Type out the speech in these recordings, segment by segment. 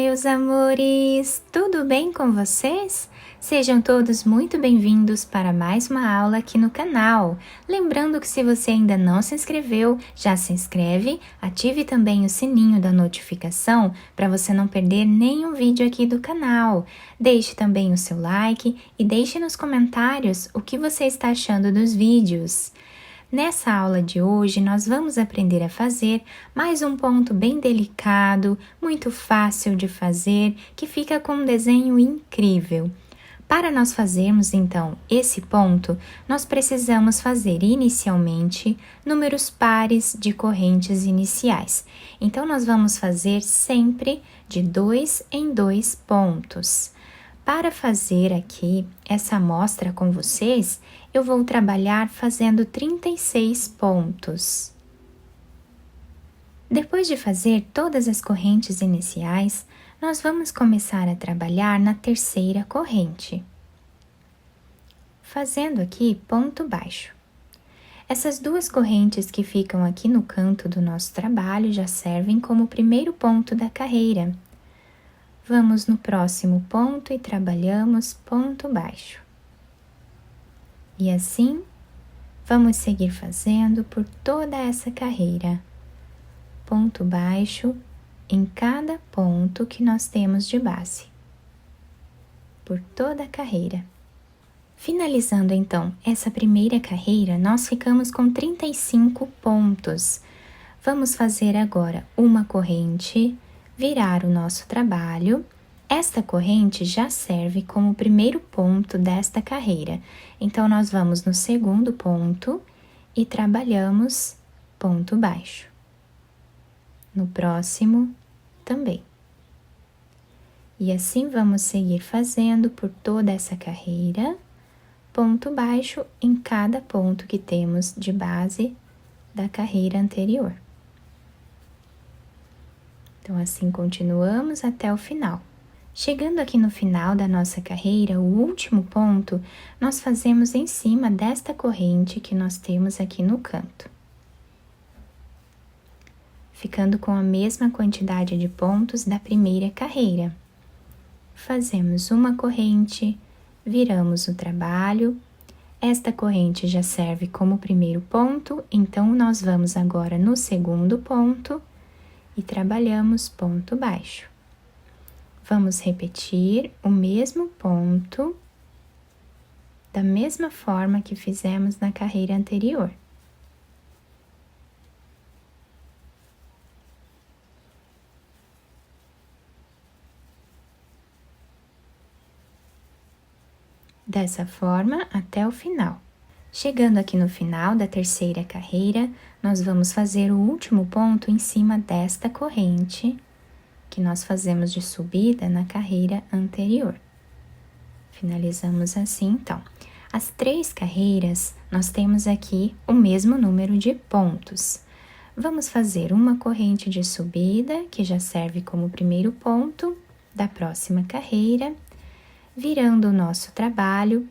meus amores! Tudo bem com vocês? Sejam todos muito bem-vindos para mais uma aula aqui no canal. Lembrando que se você ainda não se inscreveu, já se inscreve, ative também o sininho da notificação para você não perder nenhum vídeo aqui do canal. Deixe também o seu like e deixe nos comentários o que você está achando dos vídeos. Nessa aula de hoje, nós vamos aprender a fazer mais um ponto bem delicado, muito fácil de fazer, que fica com um desenho incrível. Para nós fazermos, então, esse ponto, nós precisamos fazer inicialmente números pares de correntes iniciais. Então, nós vamos fazer sempre de 2 em 2 pontos. Para fazer aqui essa amostra com vocês, eu vou trabalhar fazendo 36 pontos. Depois de fazer todas as correntes iniciais, nós vamos começar a trabalhar na terceira corrente, fazendo aqui ponto baixo. Essas duas correntes que ficam aqui no canto do nosso trabalho já servem como primeiro ponto da carreira. Vamos no próximo ponto e trabalhamos ponto baixo. E assim, vamos seguir fazendo por toda essa carreira. Ponto baixo em cada ponto que nós temos de base. Por toda a carreira. Finalizando então essa primeira carreira, nós ficamos com 35 pontos. Vamos fazer agora uma corrente, virar o nosso trabalho. Esta corrente já serve como primeiro ponto desta carreira. Então, nós vamos no segundo ponto e trabalhamos ponto baixo. No próximo, também. E assim vamos seguir fazendo por toda essa carreira, ponto baixo em cada ponto que temos de base da carreira anterior. Então, assim continuamos até o final. Chegando aqui no final da nossa carreira, o último ponto, nós fazemos em cima desta corrente que nós temos aqui no canto. Ficando com a mesma quantidade de pontos da primeira carreira. Fazemos uma corrente, viramos o trabalho. Esta corrente já serve como primeiro ponto, então nós vamos agora no segundo ponto e trabalhamos ponto baixo. Vamos repetir o mesmo ponto da mesma forma que fizemos na carreira anterior. Dessa forma até o final. Chegando aqui no final da terceira carreira, nós vamos fazer o último ponto em cima desta corrente que nós fazemos de subida na carreira anterior. Finalizamos assim, então. As 3 carreiras, nós temos aqui o mesmo número de pontos. Vamos fazer uma corrente de subida, que já serve como primeiro ponto da próxima carreira. Virando o nosso trabalho,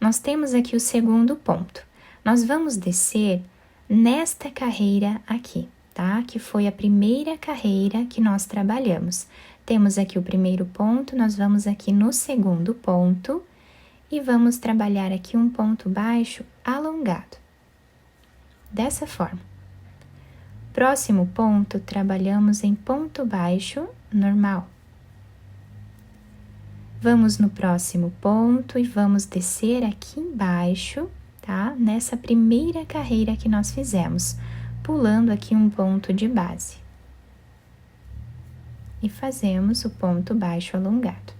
nós temos aqui o segundo ponto. Nós vamos descer nesta carreira aqui, tá? Que foi a primeira carreira que nós trabalhamos. Temos aqui o primeiro ponto, nós vamos aqui no segundo ponto e vamos trabalhar aqui um ponto baixo alongado. Dessa forma. Próximo ponto, trabalhamos em ponto baixo normal. Vamos no próximo ponto e vamos descer aqui embaixo, tá? Nessa primeira carreira que nós fizemos, pulando aqui um ponto de base. E fazemos o ponto baixo alongado.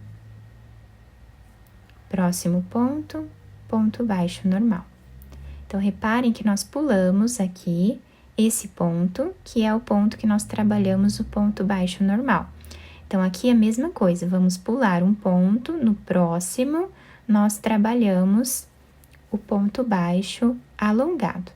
Próximo ponto, ponto baixo normal. Então, reparem que nós pulamos aqui esse ponto, que é o ponto que nós trabalhamos o ponto baixo normal. Então, aqui é a mesma coisa, vamos pular um ponto, no próximo, nós trabalhamos o ponto baixo alongado.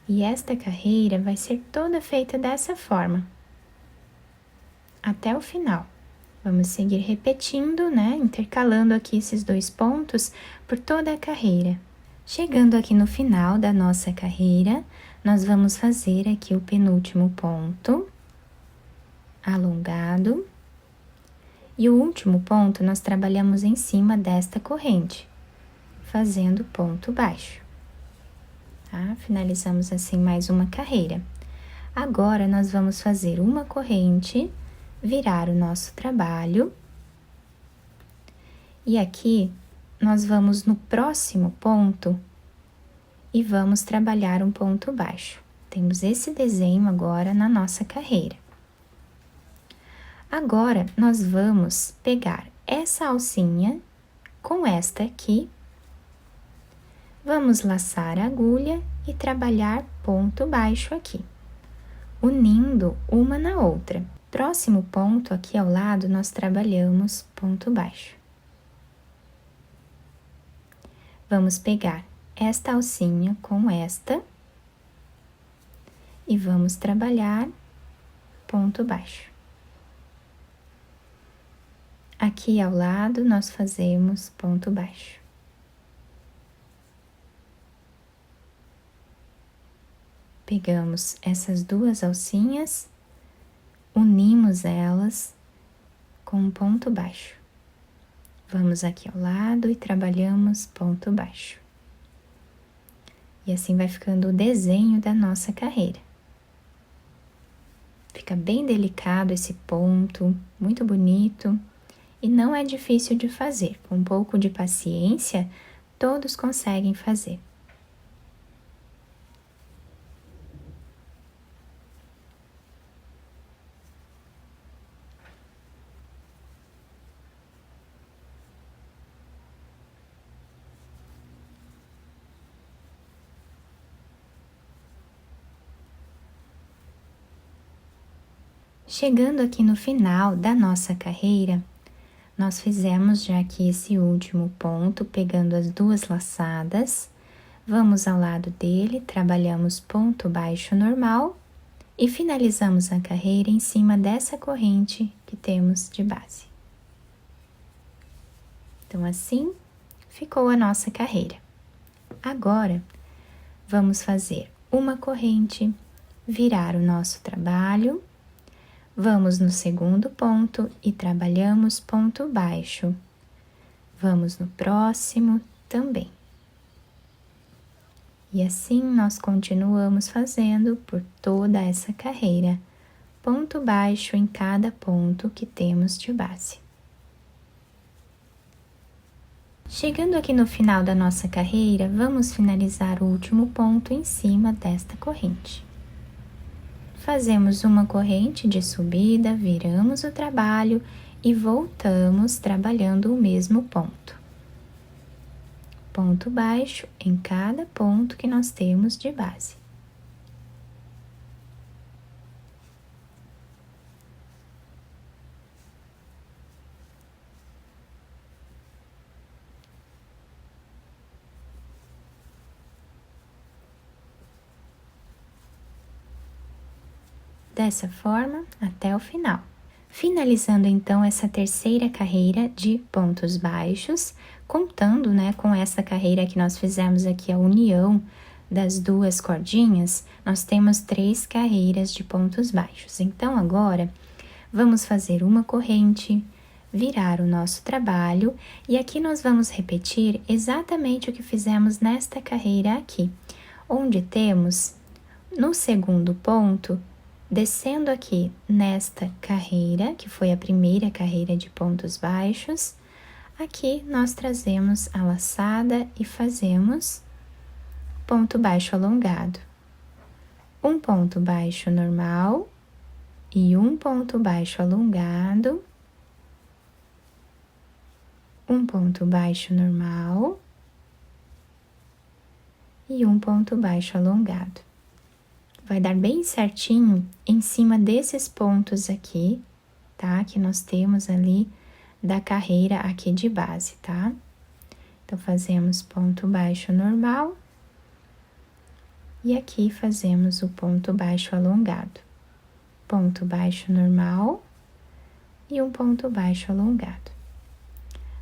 E esta carreira vai ser toda feita dessa forma, até o final. Vamos seguir repetindo, né? Intercalando aqui esses 2 pontos por toda a carreira. Chegando aqui no final da nossa carreira, nós vamos fazer aqui o penúltimo ponto, alongado. E o último ponto nós trabalhamos em cima desta corrente, fazendo ponto baixo. Tá? Finalizamos assim mais uma carreira. Agora, nós vamos fazer uma corrente, virar o nosso trabalho. E aqui, nós vamos no próximo ponto e vamos trabalhar um ponto baixo. Temos esse desenho agora na nossa carreira. Agora, nós vamos pegar essa alcinha com esta aqui, vamos laçar a agulha e trabalhar ponto baixo aqui, unindo uma na outra. Próximo ponto aqui ao lado, nós trabalhamos ponto baixo. Vamos pegar esta alcinha com esta e vamos trabalhar ponto baixo. Aqui ao lado, nós fazemos ponto baixo. Pegamos essas 2 alcinhas, unimos elas com um ponto baixo. Vamos aqui ao lado e trabalhamos ponto baixo. E assim vai ficando o desenho da nossa carreira. Fica bem delicado esse ponto, muito bonito. E não é difícil de fazer, com um pouco de paciência, todos conseguem fazer. Chegando aqui no final da nossa carreira, nós fizemos já aqui esse último ponto, pegando as 2 laçadas, vamos ao lado dele, trabalhamos ponto baixo normal e finalizamos a carreira em cima dessa corrente que temos de base. Então, assim ficou a nossa carreira. Agora, vamos fazer uma corrente, virar o nosso trabalho. Vamos no segundo ponto e trabalhamos ponto baixo. Vamos no próximo também. E assim nós continuamos fazendo por toda essa carreira, ponto baixo em cada ponto que temos de base. Chegando aqui no final da nossa carreira, vamos finalizar o último ponto em cima desta corrente. Fazemos uma corrente de subida, viramos o trabalho e voltamos trabalhando o mesmo ponto. Ponto baixo em cada ponto que nós temos de base. Dessa forma, até o final. Finalizando então essa terceira carreira de pontos baixos, contando, né, com essa carreira que nós fizemos aqui, a união das 2 cordinhas, nós temos 3 carreiras de pontos baixos. Então, agora, vamos fazer uma corrente, virar o nosso trabalho, e aqui nós vamos repetir exatamente o que fizemos nesta carreira aqui, onde temos, no segundo ponto, descendo aqui nesta carreira, que foi a primeira carreira de pontos baixos, aqui nós trazemos a laçada e fazemos ponto baixo alongado. Um ponto baixo normal e um ponto baixo alongado. Um ponto baixo normal e um ponto baixo alongado. Vai dar bem certinho em cima desses pontos aqui, tá? Que nós temos ali da carreira aqui de base, tá? Então, fazemos ponto baixo normal E aqui fazemos o ponto baixo alongado. Ponto baixo normal e um ponto baixo alongado.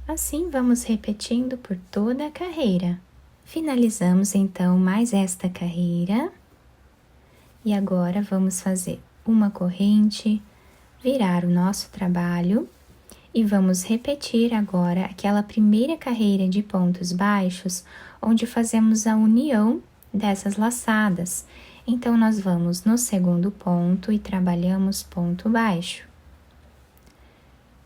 Assim, vamos repetindo por toda a carreira. Finalizamos, então, mais esta carreira. E agora, vamos fazer uma corrente, virar o nosso trabalho e vamos repetir agora aquela primeira carreira de pontos baixos, onde fazemos a união dessas laçadas. Então, nós vamos no segundo ponto e trabalhamos ponto baixo.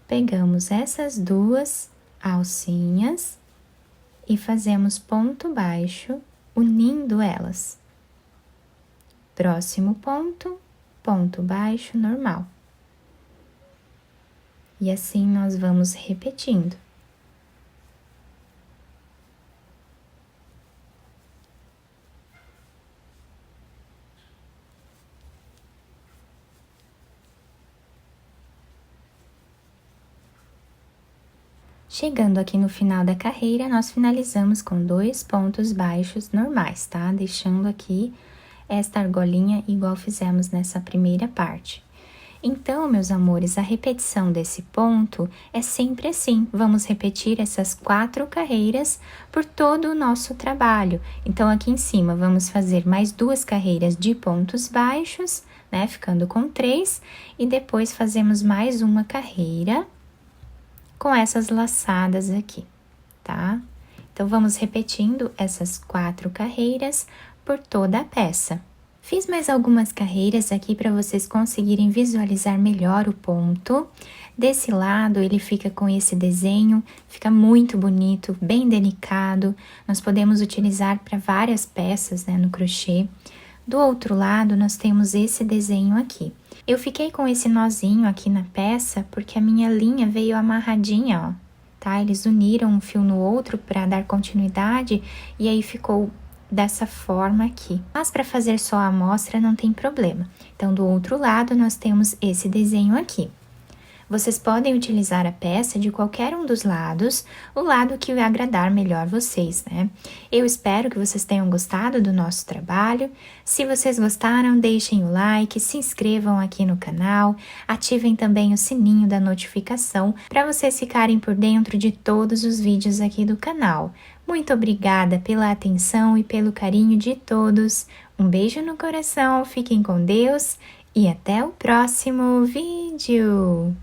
Pegamos essas duas alcinhas e fazemos ponto baixo, unindo elas. Próximo ponto, ponto baixo normal. E assim nós vamos repetindo. Chegando aqui no final da carreira, nós finalizamos com 2 pontos baixos normais, tá? Deixando aqui esta argolinha igual fizemos nessa primeira parte. Então, meus amores, a repetição desse ponto é sempre assim. Vamos repetir essas 4 carreiras por todo o nosso trabalho. Então, aqui em cima, vamos fazer mais 2 carreiras de pontos baixos, né? Ficando com 3. E depois fazemos mais uma carreira com essas laçadas aqui, tá? Então, vamos repetindo essas 4 carreiras por toda a peça. Fiz mais algumas carreiras aqui para vocês conseguirem visualizar melhor o ponto. Desse lado, ele fica com esse desenho, fica muito bonito, bem delicado. Nós podemos utilizar para várias peças, né, no crochê. Do outro lado, nós temos esse desenho aqui. Eu fiquei com esse nozinho aqui na peça porque a minha linha veio amarradinha, ó, tá? Eles uniram um fio no outro para dar continuidade e aí ficou dessa forma aqui. Mas para fazer só a amostra não tem problema. Então, do outro lado, nós temos esse desenho aqui. Vocês podem utilizar a peça de qualquer um dos lados, o lado que agradar melhor vocês, né? Eu espero que vocês tenham gostado do nosso trabalho. Se vocês gostaram, deixem o like, se inscrevam aqui no canal, ativem também o sininho da notificação para vocês ficarem por dentro de todos os vídeos aqui do canal. Muito obrigada pela atenção e pelo carinho de todos. Um beijo no coração, fiquem com Deus e até o próximo vídeo!